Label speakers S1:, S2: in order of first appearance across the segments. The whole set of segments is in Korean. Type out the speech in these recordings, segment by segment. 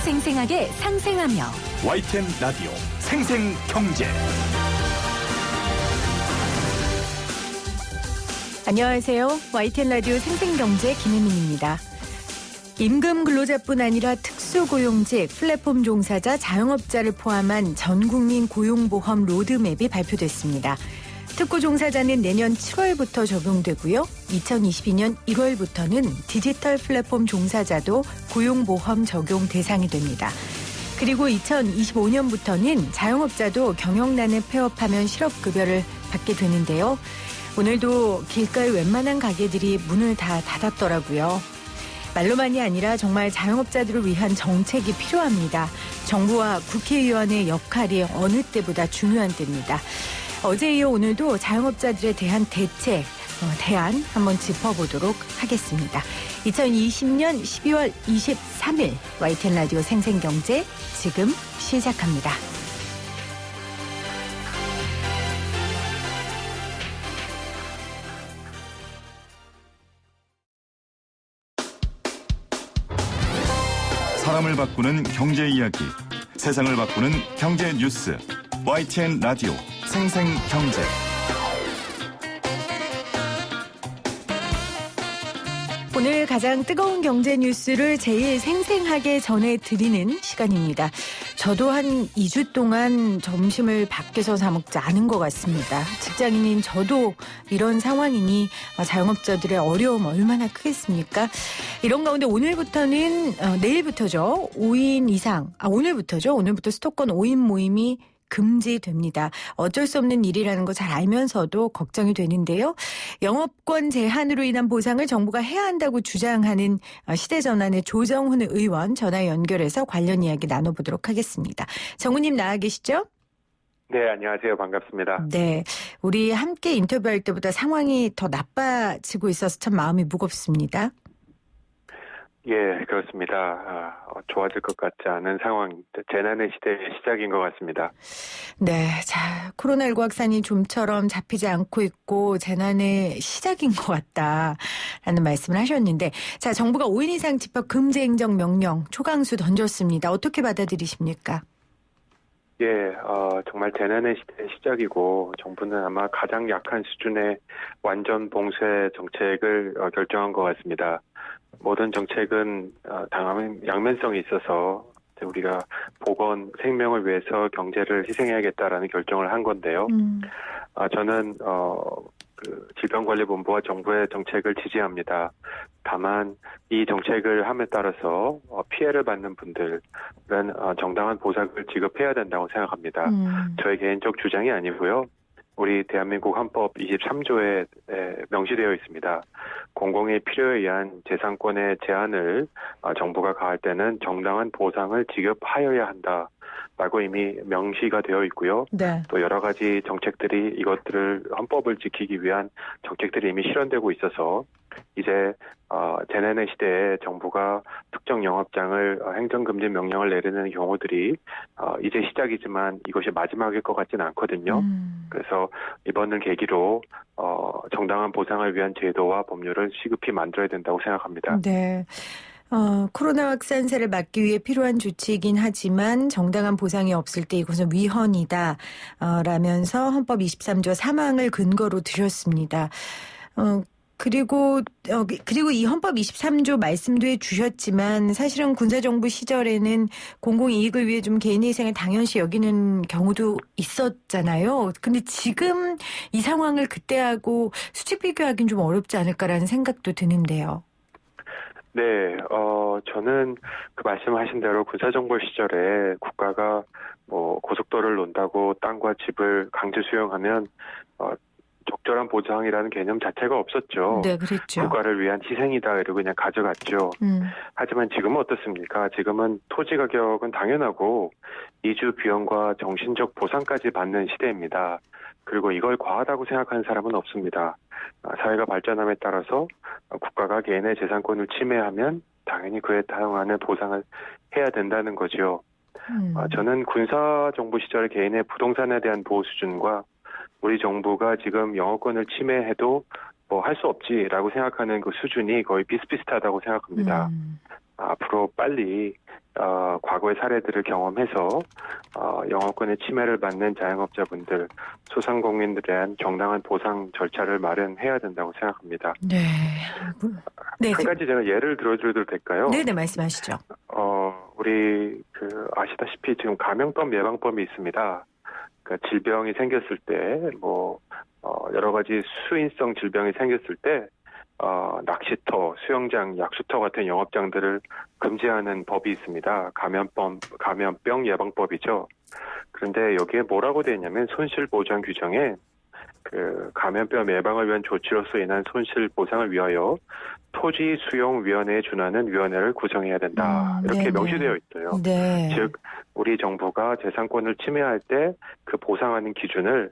S1: 생생하게 상생하며
S2: YTN 라디오 생생경제.
S3: 안녕하세요. YTN 라디오 생생경제 김혜민입니다. 임금 근로자뿐 아니라 특수고용직, 플랫폼 종사자, 자영업자를 포함한 전국민 고용보험 로드맵이 발표됐습니다. 특고 종사자는 내년 7월부터 적용되고요. 2022년 1월부터는 디지털 플랫폼 종사자도 고용보험 적용 대상이 됩니다. 그리고 2025년부터는 자영업자도 경영난을 폐업하면 실업급여를 받게 되는데요. 오늘도 길가의 웬만한 가게들이 문을 다 닫았더라고요. 말로만이 아니라 정말 자영업자들을 위한 정책이 필요합니다. 정부와 국회의원의 역할이 어느 때보다 중요한 때입니다. 어제 이어 오늘도 자영업자들에 대한 대안 한번 짚어보도록 하겠습니다. 2020년 12월 23일 YTN 라디오 생생경제 지금 시작합니다.
S2: 사람을 바꾸는 경제 이야기, 세상을 바꾸는 경제 뉴스. YTN 라디오 생생경제.
S3: 오늘 가장 뜨거운 경제 뉴스를 제일 생생하게 전해드리는 시간입니다. 저도 한 2주 동안 점심을 밖에서 사 먹지 않은 것 같습니다. 직장인인 저도 이런 상황이니 자영업자들의 어려움 얼마나 크겠습니까? 이런 가운데 오늘부터는 내일부터죠. 5인 이상, 오늘부터 수도권 5인 모임이 금지됩니다. 어쩔 수 없는 일이라는 거 잘 알면서도 걱정이 되는데요. 영업권 제한으로 인한 보상을 정부가 해야 한다고 주장하는 시대전환의 조정훈 의원 전화 연결해서 관련 이야기 나눠보도록 하겠습니다. 정훈님 나와 계시죠?
S4: 네, 안녕하세요. 반갑습니다.
S3: 네, 우리 함께 인터뷰할 때보다 상황이 더 나빠지고 있어서 참 마음이 무겁습니다.
S4: 예, 그렇습니다. 좋아질 것 같지 않은 상황, 재난의 시대의 시작인 것 같습니다.
S3: 네, 자, 코로나19 확산이 좀처럼 잡히지 않고 있고 재난의 시작인 것 같다라는 말씀을 하셨는데, 자, 정부가 5인 이상 집합 금지 행정 명령 초강수 던졌습니다. 어떻게 받아들이십니까?
S4: 예, 정말 재난의 시대의 시작이고 정부는 아마 가장 약한 수준의 완전 봉쇄 정책을 결정한 것 같습니다. 모든 정책은 양면성이 있어서 우리가 보건, 생명을 위해서 경제를 희생해야겠다라는 결정을 한 건데요. 저는 질병관리본부와 정부의 정책을 지지합니다. 다만 이 정책을 함에 따라서 피해를 받는 분들은 정당한 보상을 지급해야 된다고 생각합니다. 저의 개인적 주장이 아니고요. 우리 대한민국 헌법 23조에 명시되어 있습니다. 공공의 필요에 의한 재산권의 제한을 정부가 가할 때는 정당한 보상을 지급하여야 한다라고 이미 명시가 되어 있고요. 네. 또 여러 가지 정책들이 이것들을 헌법을 지키기 위한 정책들이 이미 실현되고 있어서 이제 재난의 시대에 정부가 특정 영업장을 행정금지 명령을 내리는 경우들이 이제 시작이지만 이것이 마지막일 것 같지는 않거든요. 그래서 이번을 계기로 정당한 보상을 위한 제도와 법률을 시급히 만들어야 된다고 생각합니다.
S3: 네. 코로나 확산세를 막기 위해 필요한 조치이긴 하지만 정당한 보상이 없을 때 이것은 위헌이다 라면서 헌법 23조 3항을 근거로 드렸습니다. 그리고 이 헌법 23조 말씀도 해주셨지만 사실은 군사정부 시절에는 공공이익을 위해 좀 개인의 희생을 당연시 여기는 경우도 있었잖아요. 근데 지금 이 상황을 그때하고 수직 비교하기는 좀 어렵지 않을까라는 생각도 드는데요.
S4: 네, 저는 그 말씀하신 대로 군사정부 시절에 국가가 고속도로를 논다고 땅과 집을 강제 수용하면 적절한 보상이라는 개념 자체가 없었죠.
S3: 네, 그랬죠.
S4: 국가를 위한 희생이다 이러고 그냥 가져갔죠. 하지만 지금은 어떻습니까? 지금은 토지 가격은 당연하고 이주 비용과 정신적 보상까지 받는 시대입니다. 그리고 이걸 과하다고 생각하는 사람은 없습니다. 사회가 발전함에 따라서 국가가 개인의 재산권을 침해하면 당연히 그에 따른 보상을 해야 된다는 거죠. 저는 군사정부 시절 개인의 부동산에 대한 보호 수준과 우리 정부가 지금 영어권을 침해해도 할 수 없지라고 생각하는 그 수준이 거의 비슷비슷하다고 생각합니다. 앞으로 빨리 과거의 사례들을 경험해서 영업권의 침해를 받는 자영업자분들, 소상공인들에 대한 정당한 보상 절차를 마련해야 된다고 생각합니다.
S3: 네. 네.
S4: 한 가지 제가 예를 들어드려도 될까요?
S3: 네, 말씀하시죠.
S4: 우리 아시다시피 지금 감염병 예방법이 있습니다. 그러니까 질병이 생겼을 때, 여러 가지 수인성 질병이 생겼을 때, 낚시터, 수영장, 약수터 같은 영업장들을 금지하는 법이 있습니다. 감염병 예방법이죠. 그런데 여기에 뭐라고 되어 있냐면 손실보장 규정에 감염병 예방을 위한 조치로서 인한 손실 보상을 위하여 토지 수용위원회에 준하는 위원회를 구성해야 된다. 이렇게 명시되어 있어요.
S3: 네.
S4: 즉 우리 정부가 재산권을 침해할 때 그 보상하는 기준을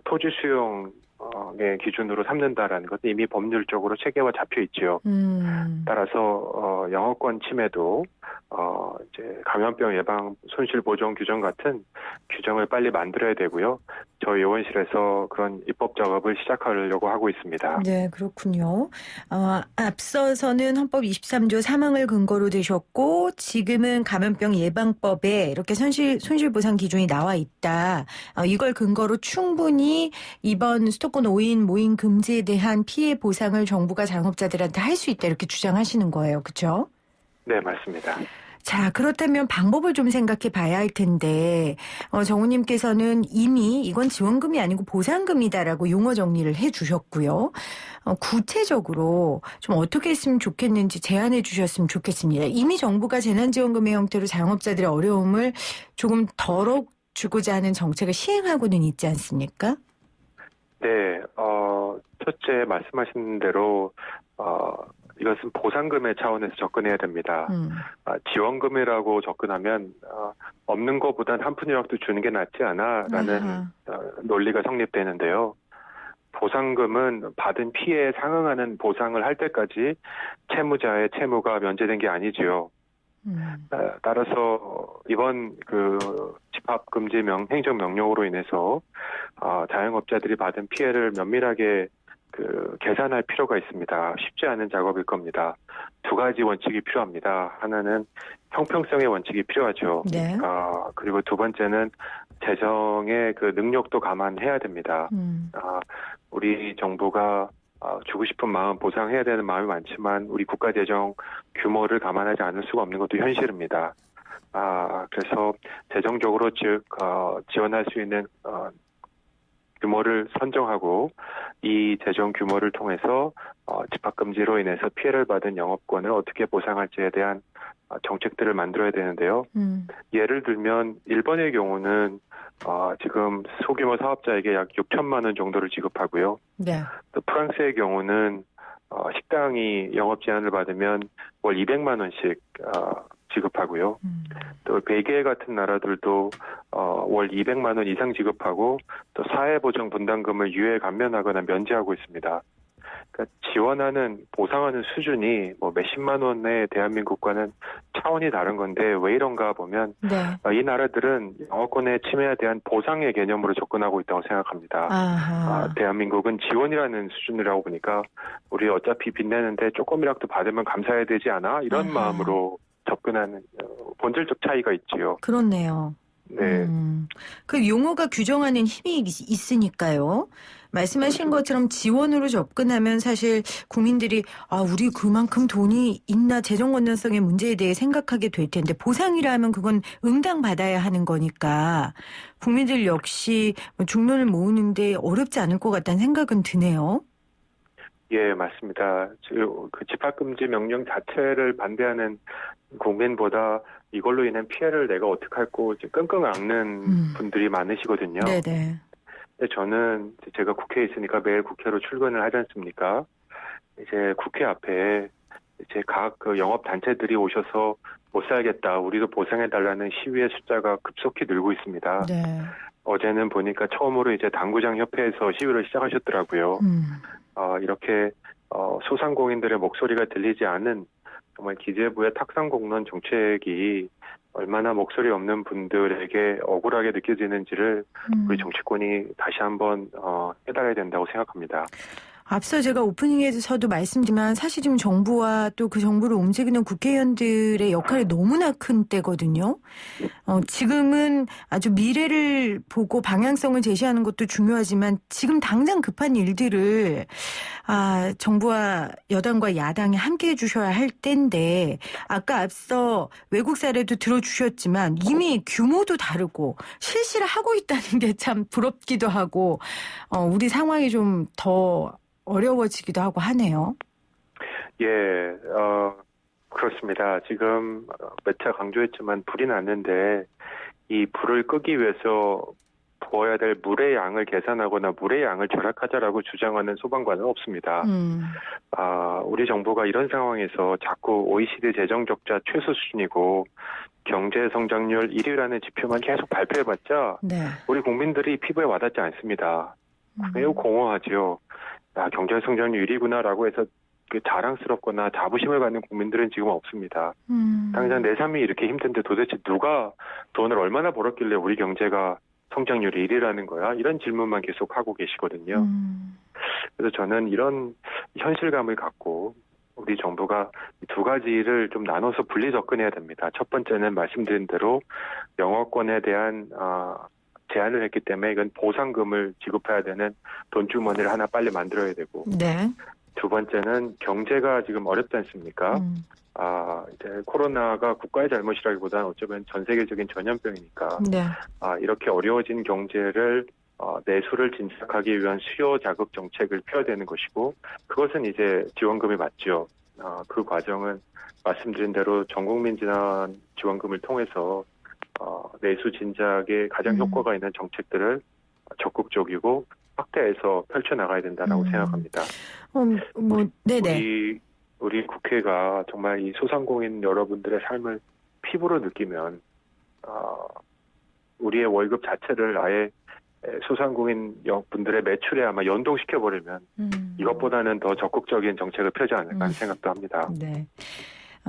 S4: 토지 수용의 기준으로 삼는다라는 것은 이미 법률적으로 체계화 잡혀 있지요. 따라서 영업권 침해도 이제 감염병 예방 손실 보전 규정 같은 규정을 빨리 만들어야 되고요. 저희 의원실에서 그런 입법 작업을 시작하려고 하고 있습니다.
S3: 네, 그렇군요. 앞서서는 헌법 23조 3항을 근거로 되셨고 지금은 감염병 예방법에 이렇게 손실보상 기준이 나와 있다. 이걸 근거로 충분히 이번 수도권 5인 모임 금지에 대한 피해 보상을 정부가 자영업자들한테 할 수 있다 이렇게 주장하시는 거예요. 그렇죠?
S4: 네, 맞습니다.
S3: 자, 그렇다면 방법을 좀 생각해 봐야 할 텐데 정 의원님께서는 이미 이건 지원금이 아니고 보상금이다라고 용어 정리를 해 주셨고요. 구체적으로 좀 어떻게 했으면 좋겠는지 제안해 주셨으면 좋겠습니다. 이미 정부가 재난지원금의 형태로 자영업자들의 어려움을 조금 덜어주고자 하는 정책을 시행하고는 있지 않습니까?
S4: 네, 첫째 말씀하신 대로 이것은 보상금의 차원에서 접근해야 됩니다. 지원금이라고 접근하면 없는 것보단 한 푼이라도 주는 게 낫지 않아라는 논리가 성립되는데요. 보상금은 받은 피해에 상응하는 보상을 할 때까지 채무자의 채무가 면제된 게 아니지요. 따라서 이번 집합금지 행정명령으로 인해서 자영업자들이 받은 피해를 면밀하게 계산할 필요가 있습니다. 쉽지 않은 작업일 겁니다. 두 가지 원칙이 필요합니다. 하나는 형평성의 원칙이 필요하죠.
S3: 네.
S4: 그리고 두 번째는 재정의 능력도 감안해야 됩니다. 우리 정부가 주고 싶은 마음, 보상해야 되는 마음이 많지만 우리 국가 재정 규모를 감안하지 않을 수가 없는 것도 현실입니다. 그래서 재정적으로 지원할 수 있는 규모를 선정하고 이 재정 규모를 통해서 집합금지로 인해서 피해를 받은 영업권을 어떻게 보상할지에 대한 정책들을 만들어야 되는데요. 예를 들면 일본의 경우는 지금 소규모 사업자에게 약 6천만 원 정도를 지급하고요.
S3: 네.
S4: 또 프랑스의 경우는 식당이 영업 제한을 받으면 월 200만 원씩 지급하고요. 또 벨기에 같은 나라들도 월 200만 원 이상 지급하고 또 사회보장 분담금을 유예 감면하거나 면제하고 있습니다. 그러니까 지원하는 보상하는 수준이 몇십만 원의 대한민국과는 차원이 다른 건데 왜 이런가 보면 이 나라들은 영업권의 침해에 대한 보상의 개념으로 접근하고 있다고 생각합니다. 대한민국은 지원이라는 수준이라고 보니까 우리 어차피 빚내는데 조금이라도 받으면 감사해야 되지 않아? 이런 마음으로 접근하는 본질적 차이가 있지요.
S3: 그렇네요.
S4: 네.
S3: 그 용어가 규정하는 힘이 있으니까요. 말씀하신 것처럼 지원으로 접근하면 사실 국민들이 우리 그만큼 돈이 있나 재정 건전성의 문제에 대해 생각하게 될 텐데 보상이라 하면 그건 응당받아야 하는 거니까 국민들 역시 중론을 모으는데 어렵지 않을 것 같다는 생각은 드네요.
S4: 예, 맞습니다. 집합금지 명령 자체를 반대하는 국민보다 이걸로 인한 피해를 내가 어떻게 할고 끙끙 앓는 분들이 많으시거든요.
S3: 네네.
S4: 근데 저는 제가 국회에 있으니까 매일 국회로 출근을 하지 않습니까? 이제 국회 앞에 이제 각 영업 단체들이 오셔서 못 살겠다, 우리도 보상해달라는 시위의 숫자가 급속히 늘고 있습니다.
S3: 네.
S4: 어제는 보니까 처음으로 이제 당구장 협회에서 시위를 시작하셨더라고요. 이렇게 소상공인들의 목소리가 들리지 않은 정말 기재부의 탁상공론 정책이 얼마나 목소리 없는 분들에게 억울하게 느껴지는지를 우리 정치권이 다시 한번 해달아야 된다고 생각합니다.
S3: 앞서 제가 오프닝에서도 말씀드리지만 사실 지금 정부와 또 그 정부를 움직이는 국회의원들의 역할이 너무나 큰 때거든요. 지금은 아주 미래를 보고 방향성을 제시하는 것도 중요하지만 지금 당장 급한 일들을 정부와 여당과 야당이 함께해 주셔야 할 때인데 아까 앞서 외국 사례도 들어주셨지만 이미 규모도 다르고 실시를 하고 있다는 게 참 부럽기도 하고 우리 상황이 좀 더 어려워지기도 하고 하네요.
S4: 예, 그렇습니다. 지금 몇 차 강조했지만 불이 났는데 이 불을 끄기 위해서 부어야 될 물의 양을 계산하거나 물의 양을 절약하자라고 주장하는 소방관은 없습니다. 우리 정부가 이런 상황에서 자꾸 OECD 재정 적자 최소 수준이고 경제 성장률 1위라는 지표만 계속 발표해봤자
S3: 네.
S4: 우리 국민들이 피부에 와닿지 않습니다. 매우 공허하지요. 경제 성장률 1위구나라고 해서 자랑스럽거나 자부심을 갖는 국민들은 지금 없습니다. 당장 내 삶이 이렇게 힘든데 도대체 누가 돈을 얼마나 벌었길래 우리 경제가 성장률이 1위라는 거야? 이런 질문만 계속 하고 계시거든요. 그래서 저는 이런 현실감을 갖고 우리 정부가 두 가지를 좀 나눠서 분리 접근해야 됩니다. 첫 번째는 말씀드린 대로 영어권에 대한 제안을 했기 때문에 이건 보상금을 지급해야 되는 돈주머니를 하나 빨리 만들어야 되고
S3: 네.
S4: 두 번째는 경제가 지금 어렵지 않습니까? 이제 코로나가 국가의 잘못이라기보다는 어쩌면 전 세계적인 전염병이니까
S3: 네.
S4: 이렇게 어려워진 경제를 내수를 진작하기 위한 수요 자극 정책을 펴야 되는 것이고 그것은 이제 지원금이 맞죠. 그 과정은 말씀드린 대로 전국민 지원 지원금을 통해서 내수 진작에 가장 효과가 있는 정책들을 적극적이고 확대해서 펼쳐나가야 된다라고 생각합니다.
S3: 네네.
S4: 우리 국회가 정말 이 소상공인 여러분들의 삶을 피부로 느끼면 우리의 월급 자체를 아예 소상공인 분들의 매출에 아마 연동시켜버리면 이것보다는 더 적극적인 정책을 펴지 않을까 하는 생각도 합니다.
S3: 네.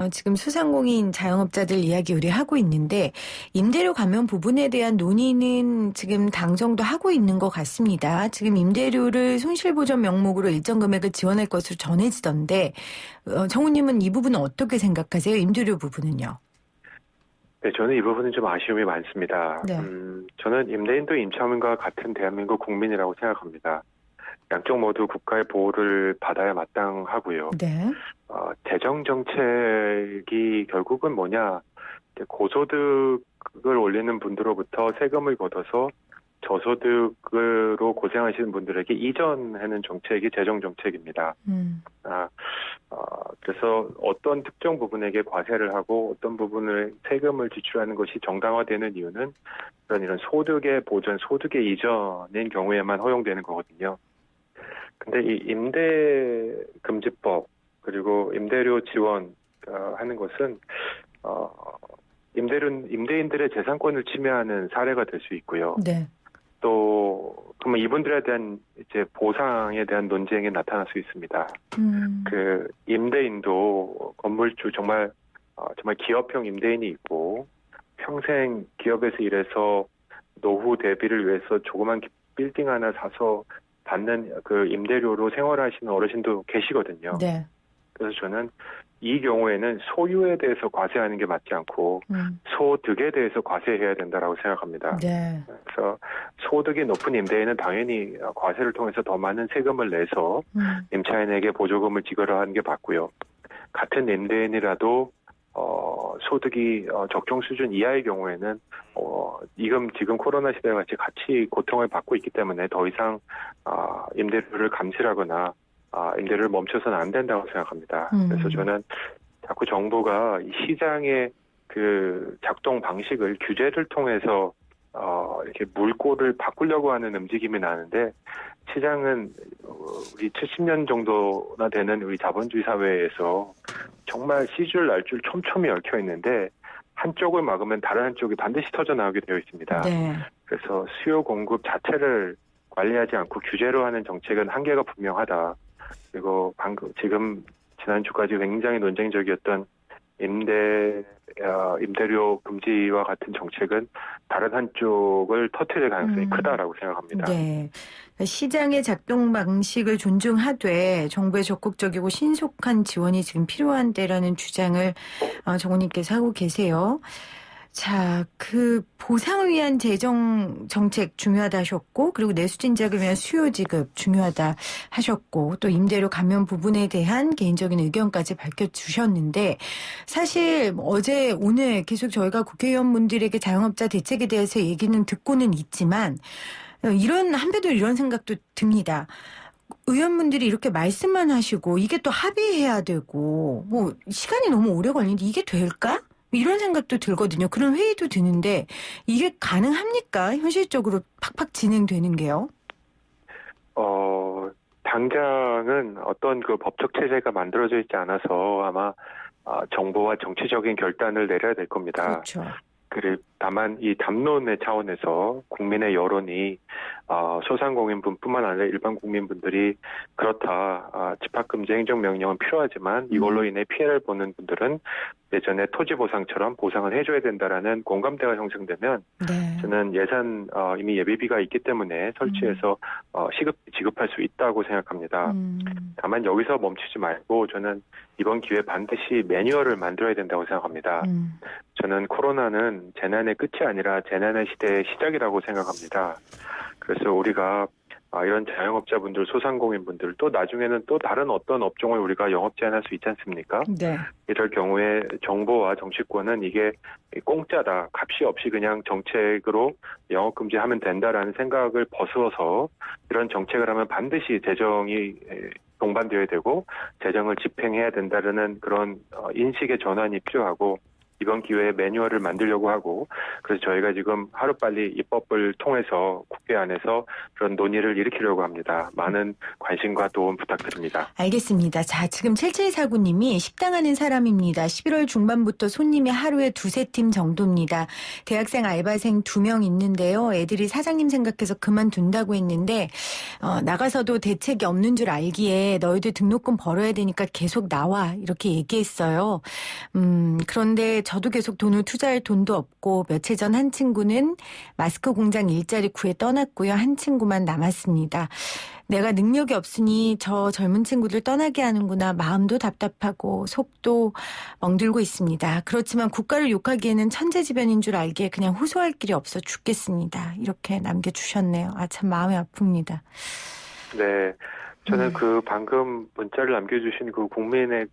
S3: 지금 소상공인 자영업자들 이야기 우리 하고 있는데 임대료 감면 부분에 대한 논의는 지금 당정도 하고 있는 것 같습니다. 지금 임대료를 손실보전 명목으로 일정 금액을 지원할 것으로 전해지던데 정우님은 이 부분은 어떻게 생각하세요? 임대료 부분은요?
S4: 네, 저는 이 부분은 좀 아쉬움이 많습니다.
S3: 네.
S4: 저는 임대인도 임차인과 같은 대한민국 국민이라고 생각합니다. 양쪽 모두 국가의 보호를 받아야 마땅하고요.
S3: 네.
S4: 재정 정책이 결국은 뭐냐, 고소득을 올리는 분들로부터 세금을 걷어서 저소득으로 고생하시는 분들에게 이전하는 정책이 재정 정책입니다. 그래서 어떤 특정 부분에게 과세를 하고 어떤 부분을 세금을 지출하는 것이 정당화되는 이유는 이런 소득의 보전, 소득의 이전인 경우에만 허용되는 거거든요. 근데 이 임대금지법 그리고 임대료 지원 하는 것은 임대인들의 재산권을 침해하는 사례가 될 수 있고요.
S3: 네.
S4: 또 그러면 이분들에 대한 이제 보상에 대한 논쟁이 나타날 수 있습니다. 그 임대인도 건물주 정말 기업형 임대인이 있고 평생 기업에서 일해서 노후 대비를 위해서 조그만 빌딩 하나 사서 받는 그 임대료로 생활하시는 어르신도 계시거든요.
S3: 네.
S4: 그래서 저는 이 경우에는 소유에 대해서 과세하는 게 맞지 않고 소득에 대해서 과세해야 된다라고 생각합니다.
S3: 네.
S4: 그래서 소득이 높은 임대인은 당연히 과세를 통해서 더 많은 세금을 내서 임차인에게 보조금을 지급하는 게 맞고요. 같은 임대인이라도 소득이 적정 수준 이하의 경우에는 지금 코로나 시대 같이 고통을 받고 있기 때문에 더 이상 임대료를 감시하거나 임대료를 멈춰서는 안 된다고 생각합니다. 그래서 저는 자꾸 정부가 이 시장의 그 작동 방식을 규제를 통해서 이렇게 물꼬를 바꾸려고 하는 움직임이 나는데 시장은 우리 70년 정도나 되는 우리 자본주의 사회에서 정말 시줄 날줄 촘촘히 얽혀 있는데 한쪽을 막으면 다른 한쪽이 반드시 터져나오게 되어 있습니다.
S3: 네.
S4: 그래서 수요 공급 자체를 관리하지 않고 규제로 하는 정책은 한계가 분명하다. 그리고 지난주까지 굉장히 논쟁적이었던 임대료 금지와 같은 정책은 다른 한쪽을 터뜨릴 가능성이 크다라고 생각합니다.
S3: 네. 시장의 작동 방식을 존중하되 정부의 적극적이고 신속한 지원이 지금 필요한 때라는 주장을 정 의원님께서 하고 계세요. 자, 그 보상을 위한 재정 정책 중요하다 하셨고, 그리고 내수진작을 위한 수요 지급 중요하다 하셨고, 또 임대료 감면 부분에 대한 개인적인 의견까지 밝혀주셨는데, 사실 어제 오늘 계속 저희가 국회의원분들에게 자영업자 대책에 대해서 얘기는 듣고는 있지만, 한편으로 이런 생각도 듭니다. 의원분들이 이렇게 말씀만 하시고 이게 또 합의해야 되고 뭐 시간이 너무 오래 걸리는데 이게 될까? 이런 생각도 들거든요. 그런 회의도 드는데 이게 가능합니까? 현실적으로 팍팍 진행되는 게요.
S4: 당장은 어떤 그 법적 체제가 만들어져 있지 않아서 아마 정부와 정치적인 결단을 내려야 될 겁니다.
S3: 그렇죠.
S4: 다만 이 담론의 차원에서 국민의 여론이 소상공인분뿐만 아니라 일반 국민분들이 그렇다. 집합금지 행정명령은 필요하지만 이걸로 인해 피해를 보는 분들은 예전에 토지보상처럼 보상을 해줘야 된다라는 공감대가 형성되면
S3: 네.
S4: 저는 예산 이미 예비비가 있기 때문에 설치해서 지급할 수 있다고 생각합니다. 다만 여기서 멈추지 말고 저는 이번 기회에 반드시 매뉴얼을 만들어야 된다고 생각합니다. 저는 코로나는 재난의 끝이 아니라 재난의 시대의 시작이라고 생각합니다. 그래서 우리가 이런 자영업자분들, 소상공인분들 또 나중에는 또 다른 어떤 업종을 우리가 영업 제한할 수 있지 않습니까?
S3: 네.
S4: 이럴 경우에 정부와 정치권은 이게 공짜다, 값이 없이 그냥 정책으로 영업 금지하면 된다라는 생각을 벗어서 이런 정책을 하면 반드시 재정이 동반되어야 되고 재정을 집행해야 된다는 그런 인식의 전환이 필요하고 이번 기회에 매뉴얼을 만들려고 하고 그래서 저희가 지금 하루빨리 입법을 통해서 국회 안에서 그런 논의를 일으키려고 합니다. 많은 관심과 도움 부탁드립니다.
S3: 알겠습니다. 자, 지금 7749님이 식당 하는 사람입니다. 11월 중반부터 손님이 하루에 2-3팀 정도입니다. 대학생 알바생 2명 있는데요. 애들이 사장님 생각해서 그만둔다고 했는데 나가서도 대책이 없는 줄 알기에 너희들 등록금 벌어야 되니까 계속 나와 이렇게 얘기했어요. 그런데 저도 계속 돈을 투자할 돈도 없고 며칠 전 한 친구는 마스크 공장 일자리 구해 떠났고요. 한 친구만 남았습니다. 내가 능력이 없으니 저 젊은 친구들 떠나게 하는구나. 마음도 답답하고 속도 멍들고 있습니다. 그렇지만 국가를 욕하기에는 천재지변인 줄 알기에 그냥 호소할 길이 없어 죽겠습니다. 이렇게 남겨주셨네요. 참 마음이 아픕니다.
S4: 네, 저는 그 방금 문자를 남겨주신 그 국민의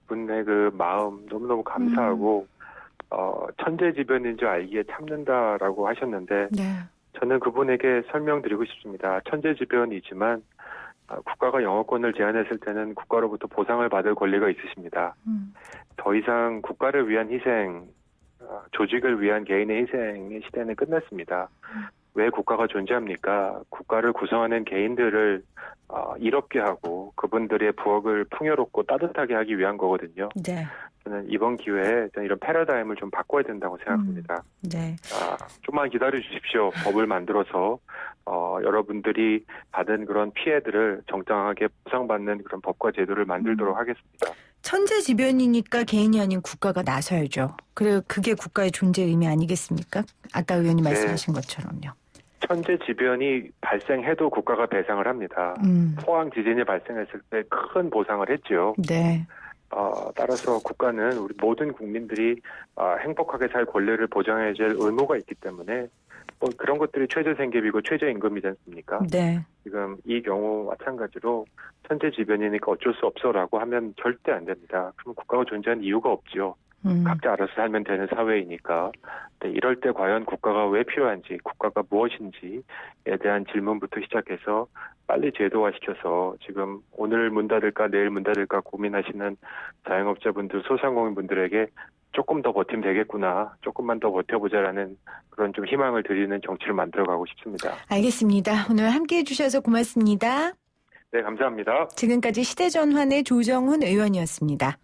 S4: 분의 그 마음 너무너무 감사하고 천재지변인 줄 알기에 참는다라고 하셨는데
S3: 네.
S4: 저는 그분에게 설명드리고 싶습니다. 천재지변이지만 국가가 영어권을 제한했을 때는 국가로부터 보상을 받을 권리가 있으십니다. 더 이상 국가를 위한 희생, 조직을 위한 개인의 희생의 시대는 끝났습니다. 왜 국가가 존재합니까? 국가를 구성하는 개인들을 이롭게 하고 그분들의 부엌을 풍요롭고 따뜻하게 하기 위한 거거든요.
S3: 네.
S4: 저는 이번 기회에 저는 이런 패러다임을 좀 바꿔야 된다고 생각합니다.
S3: 네.
S4: 좀만 기다려 주십시오. 법을 만들어서 여러분들이 받은 그런 피해들을 정당하게 보상받는 그런 법과 제도를 만들도록 하겠습니다.
S3: 천재지변이니까 개인이 아닌 국가가 나서야죠. 그리고 그게 국가의 존재 의미 아니겠습니까? 아까 의원님 말씀하신 것처럼요.
S4: 천재지변이 발생해도 국가가 배상을 합니다. 포항 지진이 발생했을 때 큰 보상을 했죠.
S3: 네.
S4: 따라서 국가는 우리 모든 국민들이 행복하게 살 권리를 보장해야 될 의무가 있기 때문에 그런 것들이 최저생계비고 최저임금이지 않습니까?
S3: 네.
S4: 지금 이 경우 마찬가지로 천재지변이니까 어쩔 수 없어라고 하면 절대 안 됩니다. 그럼 국가가 존재하는 이유가 없죠. 각자 알아서 살면 되는 사회이니까. 이럴 때 과연 국가가 왜 필요한지, 국가가 무엇인지에 대한 질문부터 시작해서 빨리 제도화시켜서 지금 오늘 문 닫을까 내일 문 닫을까 고민하시는 자영업자분들, 소상공인분들에게 조금 더 버티면 되겠구나, 조금만 더 버텨보자라는 그런 좀 희망을 드리는 정치를 만들어가고 싶습니다.
S3: 알겠습니다. 오늘 함께해 주셔서 고맙습니다.
S4: 네, 감사합니다.
S3: 지금까지 시대전환의 조정훈 의원이었습니다.